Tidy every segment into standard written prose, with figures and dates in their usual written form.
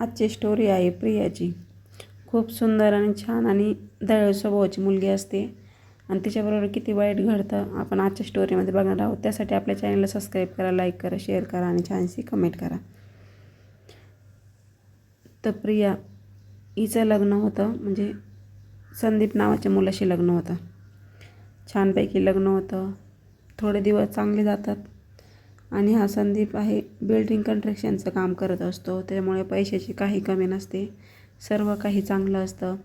आजची स्टोरी आहे प्रियाची. खूप सुंदर आणि छान आणि दयाळू स्वभावाची मुलगी असते आणि तिच्याबरोबर किती वाईट घडतं आपण आजच्या स्टोरीमध्ये बघणार आहोत. त्यासाठी आपल्या चॅनलला सबस्क्राईब करा, लाईक करा, शेअर करा आणि छानशी कमेंट करा. तर प्रिया हिचं लग्न होतं, म्हणजे संदीप नावाच्या मुलाशी लग्न होतं. छानपैकी लग्न होतं. थोडे दिवस चांगले जातात आणि हा संदीप आहे बिल्डिंग कन्स्ट्रक्शनचं काम करत असतो. त्यामुळे पैशाची काही कमी नसते, सर्व काही चांगलं असतं.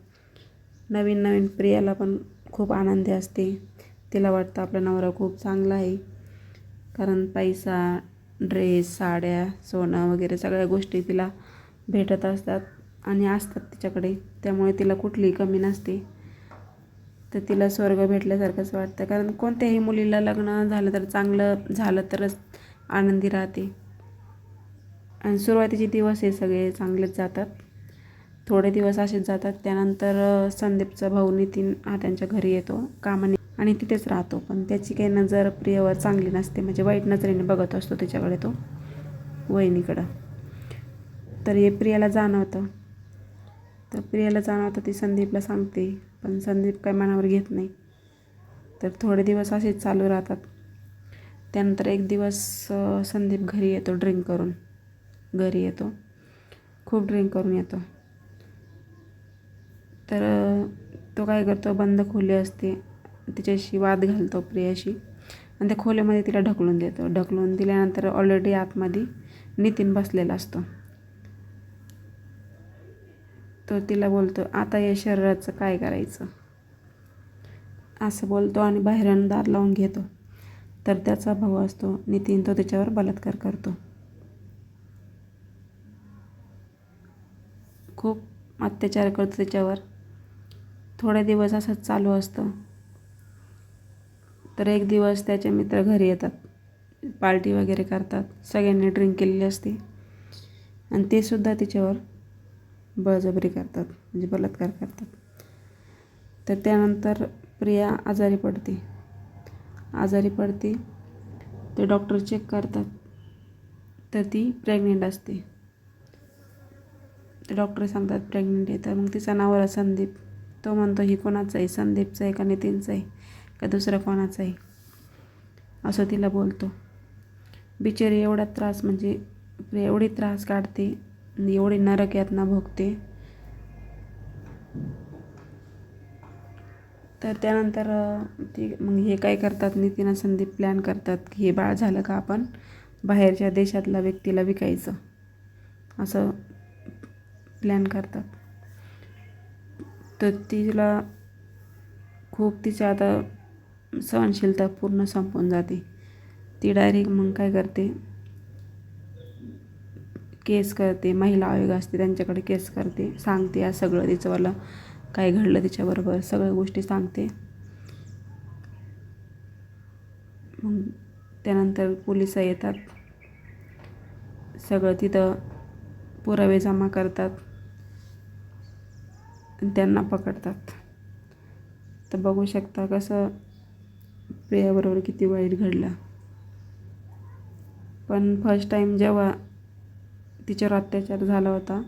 नवीन नवीन प्रियाला पण खूप आनंदी असते. तिला वाटतं आपला नवरा खूप चांगला आहे, कारण पैसा, ड्रेस, साड्या, सोनं वगैरे सगळ्या गोष्टी तिला भेटत असतात आणि असतात तिच्याकडे. त्यामुळे तिला कुठलीही कमी नसते. तर तिला स्वर्ग भेटल्यासारखंच वाटतं, कारण कोणत्याही मुलीला लग्न झालं तर चांगलं झालं तरच आनंदी राहते. आणि सुरुवातीचे दिवस हे सगळे चांगलेच जातात. थोडे दिवस असेच जातात. त्यानंतर संदीपचा भाऊ नितीन हा त्यांच्या घरी येतो कामाने आणि तिथेच राहतो. पण त्याची काही नजर प्रियावर चांगली नसते, म्हणजे वाईट नजरेने बघत असतो तिच्याकडे, तो वहिनीकडं. तर हे प्रियाला जाणवतं. ती संदीपला सांगते, पण संदीप काय मनावर घेत नाही. तर थोडे दिवस असेच चालू राहतात. त्यानंतर एक दिवस संदीप घरी येतो, खूप ड्रिंक करून येतो. तर तो काय करतो, बंद खोली असते तिच्याशी वाद घालतो प्रियाशी आणि त्या खोलीमध्ये तिला ढकलून देतो. ढकलून दिल्यानंतर ऑलरेडी आतमध्ये नितीन बसलेला असतो. तो तिला बोलतो, आता या शरीराचं काय करायचं, असं बोलतो आणि बाहेरून दार लावून घेतो. तर त्याचा भाऊ असतो नितीन, तो त्याच्यावर बलात्कार करतो. खूप अत्याचार करतो त्याच्यावर. थोडे दिवस असंच चालू असतं. तर एक दिवस त्याचे मित्र घरी येतात, पार्टी वगैरे करतात. सगळ्यांनी ड्रिंक केलेली असते आणि ते सुद्धा तिच्यावर बळजबरी करतात, म्हणजे बलात्कार करतात. तर त्यानंतर प्रिया आजारी पडते. ते डॉक्टर चेक करतात, तर ती प्रेग्नेंट असते. ते डॉक्टर सांगतात प्रेग्नेंट आहे. तर मग तिचा नवरा संदीप, तो म्हणतो ही कोणाचं आहे, संदीपचं आहे का नितीनचं आहे का दुसरं कोणाचं आहे, असं तिला बोलतो. बिचारी एवढा त्रास, म्हणजे एवढी त्रास काढते, एवढी नरक यातना भोगते. तर त्यानंतर मग हे काय करतात, नितीन संदीप प्लॅन करतात की हे बाळ झालं का आपण बाहेरच्या देशातल्या व्यक्तीला विकायचं, असं प्लॅन करतात. तर तिला तिच्या आता सहनशीलता पूर्ण संपून जाते. ती डायरेक्ट मग काय करते, केस करते. महिला आयोग असते त्यांच्याकडे केस करते, सांगते या सगळं तिचंवालं काय घडलं तिच्याबरोबर, सगळ्या गोष्टी सांगते. मग त्यानंतर पोलिस येतात, सगळं तिथं पुरावे जमा करतात आणि त्यांना पकडतात. तर बघू शकता कसं प्रियाबरोबर किती वाईट घडलं. पण फर्स्ट टाईम जेव्हा तिच्यावर अत्याचार झाला होता,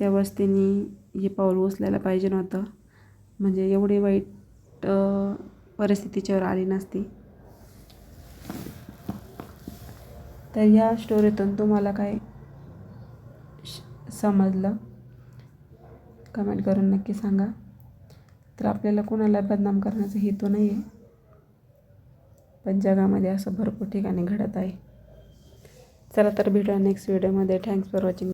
तेव्हाच तिने हे पाऊल उचलायला पाहिजे नव्हतं, म्हणजे एवढी वाईट परिस्थिती तिच्यावर आली नसती. तर या स्टोरीतून तुम्हाला काय समजलं कमेंट करून नक्की सांगा. तर आपल्याला कोणाला बदनाम करण्याचा हेतू नाही आहे, पण जगामध्ये असं भरपूर ठिकाणी घडत आहे. चला तर भेटूया नेक्स्ट व्हिडिओमध्ये. Thanks for watching.